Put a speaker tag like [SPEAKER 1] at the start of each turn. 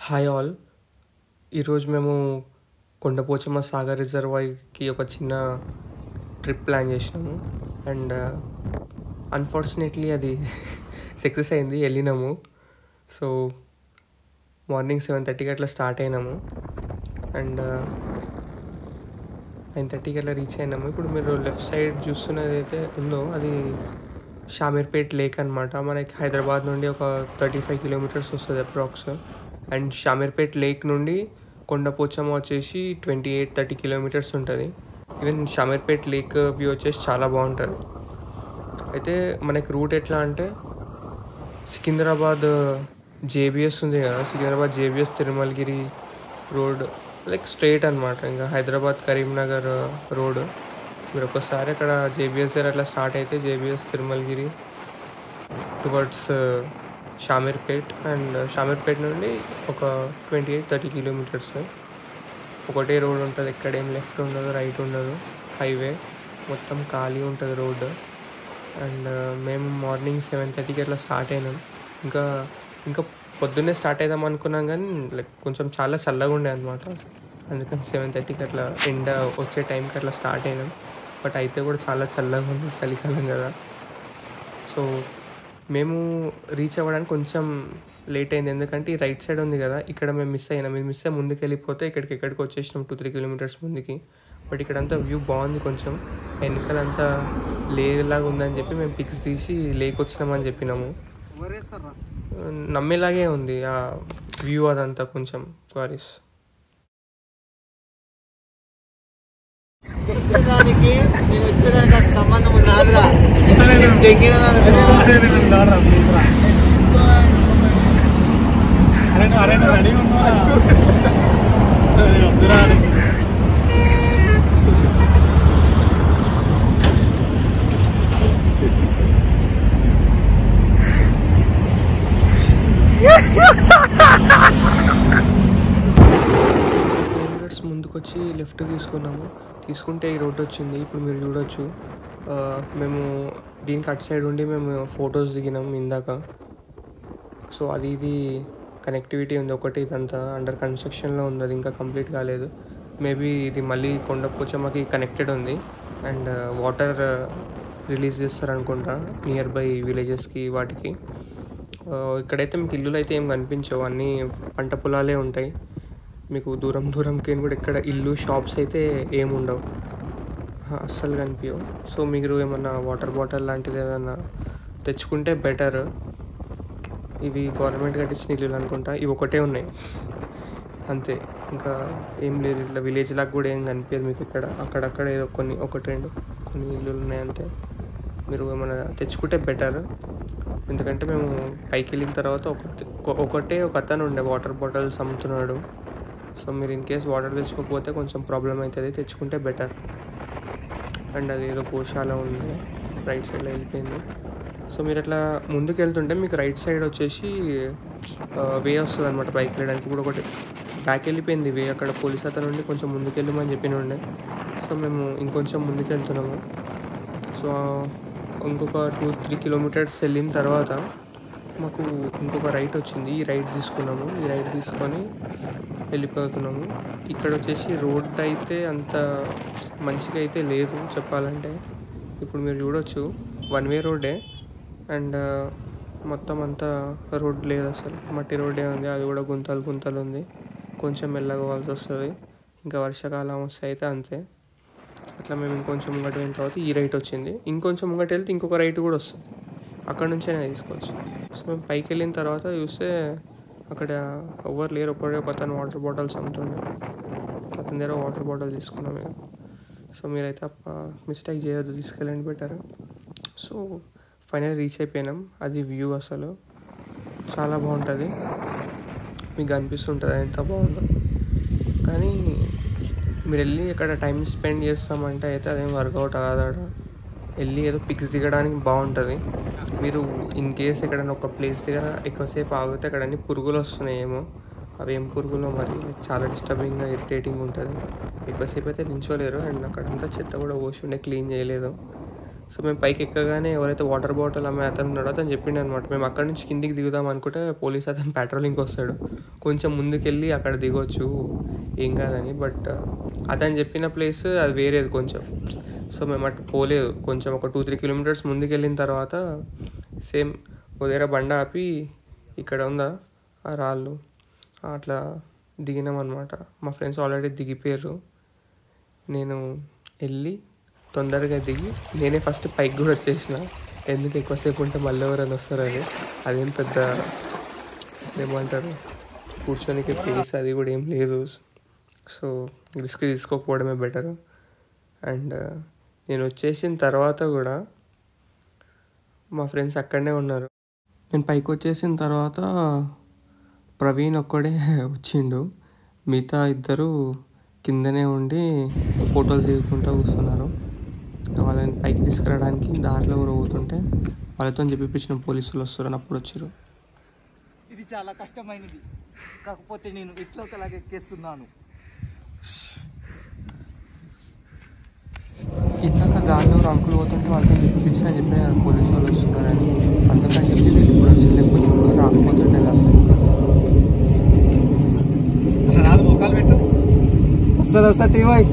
[SPEAKER 1] Hi all. ఈరోజు మేము కొండపోచమ్మ సాగర్ రిజర్వాయర్కి ఒక చిన్న ట్రిప్ ప్లాన్ చేసినాము. అండ్ అన్ఫార్చునేట్లీ అది సక్సెస్ అయింది, వెళ్ళినాము. సో మార్నింగ్ 7:30కి అట్లా స్టార్ట్ అయినాము అండ్ 9:30కి అట్లా రీచ్ అయినాము. ఇప్పుడు మీరు లెఫ్ట్ సైడ్ చూస్తున్నది అయితే ఉందో అది షామీర్పేట్ లేక్ అనమాట. మనకి హైదరాబాద్ నుండి ఒక 35 కిలోమీటర్స్ వస్తుంది అప్రాక్స్. అండ్ షామీర్పేట్ లేక్ నుండి కొండపోచమ్మ వచ్చేసి 28-30 కిలోమీటర్స్ ఉంటుంది. ఈవెన్ షామీర్పేట్ లేక్ వ్యూ వచ్చేసి చాలా బాగుంటుంది. అయితే మనకి రూట్ ఎట్లా అంటే సికింద్రాబాద్ జేబీఎస్ ఉంది కదా, Secunderabad JBS Tirumalagiri road like straight అనమాట. ఇంకా హైదరాబాద్ కరీంనగర్ రోడ్ మీరు ఒకసారి అక్కడ జేబీఎస్ దగ్గర అట్లా స్టార్ట్ అయితే JBS Tirumalagiri towards Shamirpet. And Shamirpet నుండి ఒక 28-30 కిలోమీటర్స్ ఒకటే రోడ్ ఉంటుంది. ఎక్కడేం లెఫ్ట్ ఉండదు, రైట్ ఉండదు, హైవే మొత్తం ఖాళీ ఉంటుంది రోడ్. అండ్ మేము మార్నింగ్ 7:30కి అట్లా స్టార్ట్ అయినాం. ఇంకా పొద్దున్నే స్టార్ట్ అవుదాం అనుకున్నాం కానీ లైక్ కొంచెం చాలా చల్లగా ఉండే అనమాట. అందుకని 7:30కి అట్లా ఎండ వచ్చే టైంకి అట్లా స్టార్ట్ అయినాం. బట్ అయితే కూడా చాలా చల్లగా ఉంది, చలికాలం కదా. సో మేము రీచ్ అవ్వడానికి కొంచెం లేట్ అయింది, ఎందుకంటే ఈ రైట్ సైడ్ ఉంది కదా, ఇక్కడ మేము మిస్ అయినాం. మేము మిస్ అయ్యి ముందుకు వెళ్ళిపోతే ఎక్కడికి వచ్చేసినాం 2-3 కిలోమీటర్స్ ముందుకి. బట్ ఇక్కడంతా వ్యూ బాగుంది, కొంచెం వెనకాలంతా లేలాగా ఉందని చెప్పి మేము పిక్స్ తీసి లేక్ వచ్చినామని చెప్పినాము. నమ్మేలాగే ఉంది ఆ వ్యూ, అదంతా కొంచెం క్వారీస్.
[SPEAKER 2] వచ్చేదానికి నేను వచ్చేదానికి సంబంధం నాదురా రెడీ
[SPEAKER 1] కిలోమీటర్స్ ముందుకొచ్చి లెఫ్ట్ తీసుకుంటే ఈ రోడ్ వచ్చింది. ఇప్పుడు మీరు చూడొచ్చు, మేము దీనికి అటు సైడ్ ఉండి మేము ఫొటోస్ దిగినాం ఇందాక. సో ఇది కనెక్టివిటీ ఉంది ఒకటి, ఇదంతా అండర్ కన్స్ట్రక్షన్లో ఉంది, అది ఇంకా కంప్లీట్ కాలేదు. మేబీ ఇది మళ్ళీ కొండపోచమ్మకి కనెక్టెడ్ ఉంది అండ్ వాటర్ రిలీజ్ చేస్తారనుకుంటా నియర్ బై విలేజెస్కి వాటికి. ఇక్కడైతే మీకు ఇల్లులు అయితే ఏం కనిపించవు, అన్నీ పంట పొలాలే ఉంటాయి. మీకు దూరంకి కూడా ఇక్కడ ఇల్లు షాప్స్ అయితే ఏముండవు, అస్సలు కనిపించవు. సో మీరు ఏమన్నా వాటర్ బాటిల్ లాంటిది ఏదన్నా తెచ్చుకుంటే బెటర్. ఇవి గవర్నమెంట్ కట్టించిన ఇల్లులు అనుకుంటా, ఇవి ఒకటే ఉన్నాయి అంతే, ఇంకా ఏం లేదు. ఇట్లా విలేజ్ లాగా కూడా ఏం కనిపించదు మీకు ఇక్కడ. అక్కడక్కడ ఏదో కొన్ని ఇల్లులు ఉన్నాయి అంతే. మీరు ఏమైనా తెచ్చుకుంటే బెటర్, ఎందుకంటే మేము పైకి వెళ్ళిన తర్వాత ఒక అతను ఉండే వాటర్ బాటిల్స్ అమ్ముతున్నాడు. సో మీరు ఇన్ కేస్ వాటర్ తెచ్చుకోకపోతే కొంచెం ప్రాబ్లం అవుతుంది, తెచ్చుకుంటే బెటర్. అండ్ అది ఏదో గోశాల ఉంది రైట్ సైడ్లో వెళ్ళిపోయింది. సో మీరు అట్లా ముందుకు వెళ్తుంటే మీకు రైట్ సైడ్ వచ్చేసి వే వస్తుంది అనమాట బైక్ వెళ్ళడానికి. ఇప్పుడు ఒకటి బ్యాక్ వెళ్ళిపోయింది వే, అక్కడ పోలీస్ అతను నుండి కొంచెం ముందుకు వెళ్ళమని చెప్పినుండే. సో మేము ఇంకొంచెం ముందుకు వెళ్తున్నాము. సో ఇంకొక 2-3 కిలోమీటర్స్ వెళ్ళిన తర్వాత మాకు ఇంకొక రైట్ వచ్చింది. ఈ రైట్ తీసుకున్నాము, ఈ రైట్ తీసుకొని వెళ్ళిపోతున్నాము. ఇక్కడ వచ్చేసి రోడ్ అయితే అంత మంచిగా అయితే లేదు చెప్పాలంటే. ఇప్పుడు మీరు చూడొచ్చు, 1 వే రోడ్డే అండ్ మొత్తం అంతా రోడ్ లేదు, అసలు మట్టి రోడ్డే ఉంది. అది కూడా గుంతలు ఉంది, కొంచెం మెల్లగోవాల్సి వస్తుంది. ఇంకా వర్షాకాలం వస్తే అయితే అంతే. అట్లా మేము ఇంకొంచెం ముంగట వెళ్ళిన తర్వాత ఈ రైట్ వచ్చింది. ఇంకొంచెం ముంగట వెళ్తే ఇంకొక రైట్ కూడా వస్తుంది, అక్కడ నుంచైనా తీసుకోవచ్చు. సో మేము పైకి వెళ్ళిన తర్వాత చూస్తే అక్కడ ఎవరు లేరు, ఒక అతను వాటర్ బాటిల్స్ అమ్ముతుండే, అతని దగ్గర వాటర్ బాటిల్ తీసుకున్నాం మేము. సో మీరైతే మిస్టేక్ చేయొద్దు, తీసుకెళ్ళండి బెటర్. సో ఫైనల్ రీచ్ అయిపోయినాం. అది వ్యూ అసలు చాలా బాగుంటుంది, మీకు అనిపిస్తుంటుంది ఎంత బాగుందో. కానీ మీరు వెళ్ళి అక్కడ టైం స్పెండ్ చేస్తామంటే అయితే అదేం వర్కౌట్ కాదాడ. వెళ్ళి ఏదో పిక్స్ దిగడానికి బాగుంటుంది. మీరు ఇన్ కేస్ ఎక్కడైనా ఒక ప్లేస్ దగ్గర ఎక్కువసేపు ఆగితే అక్కడ అన్ని పురుగులు వస్తున్నాయేమో, అవి ఏం పురుగులో మరి చాలా డిస్టర్బింగ్గా ఇరిటేటింగ్ ఉంటుంది. ఎక్కువసేపు అయితే నించోలేరు. అండ్ అక్కడంతా చెత్త కూడా పోసి ఉండే, క్లీన్ చేయలేదు. సో మేము పైకి ఎక్కగానే ఎవరైతే వాటర్ బాటిల్ అమ్మే అతను ఉన్నాడో అతను చెప్పిండు అనమాట. మేము అక్కడ నుంచి కిందికి దిగుదాం అనుకుంటే పోలీస్ అతను పెట్రోలింగ్కి వస్తాడు, కొంచెం ముందుకెళ్ళి అక్కడ దిగొచ్చు ఏం కాదని. బట్ అతను చెప్పిన ప్లేస్ అది వేరేది కొంచెం. సో మేము అటు పోలేదు. కొంచెం ఒక 2-3 కిలోమీటర్స్ ముందుకు వెళ్ళిన తర్వాత సేమ్ ఓ దగ్గర బండ ఆపి ఇక్కడ ఉందా ఆ రాళ్ళు అట్లా దిగినాం అనమాట. మా ఫ్రెండ్స్ ఆల్రెడీ దిగిపోయారు. నేను వెళ్ళి తొందరగా దిగి నేనే ఫస్ట్ పైకి కూడా వచ్చేసిన. ఎందుకు ఎక్కువసేపు ఉంటే మళ్ళీ ఎవరైనా వస్తారని. అదేం పెద్ద ఏమంటారు కూర్చోనికి ప్లేస్ అది కూడా ఏం లేదు. సో రిస్క్ తీసుకోకపోవడమే బెటర్. అండ్ నేను వచ్చేసిన తర్వాత కూడా మా ఫ్రెండ్స్ అక్కడనే ఉన్నారు. నేను పైకి వచ్చేసిన తర్వాత ప్రవీణ్ ఒక్కడే వచ్చిండు, మిగతా ఇద్దరు కిందనే ఉండి ఫోటోలు దిగుకుంటూ కూర్చున్నారు. వాళ్ళని పైకి తీసుకురావడానికి దారిలో ఎవరు పోతుంటే వాళ్ళతో చెప్పిపించిన పోలీసులు వస్తారని అప్పుడు వచ్చారు.
[SPEAKER 2] ఇది చాలా కష్టమైనది, కాకపోతే నేను ఎట్లా ఒకలాగా ఎక్కేస్తున్నాను.
[SPEAKER 1] ఇందాక దారిలో ఒక అంకుల్ పోతుంటే వాళ్ళతో చెప్పిపించిన పోలీసు వాళ్ళు వస్తున్నారని. అందుకని చెప్పి వీళ్ళు ఇప్పుడు వచ్చి, లేకపోతే ఇప్పుడు రాకపోతుండే అసలు.
[SPEAKER 2] వస్తుంది తీవాయి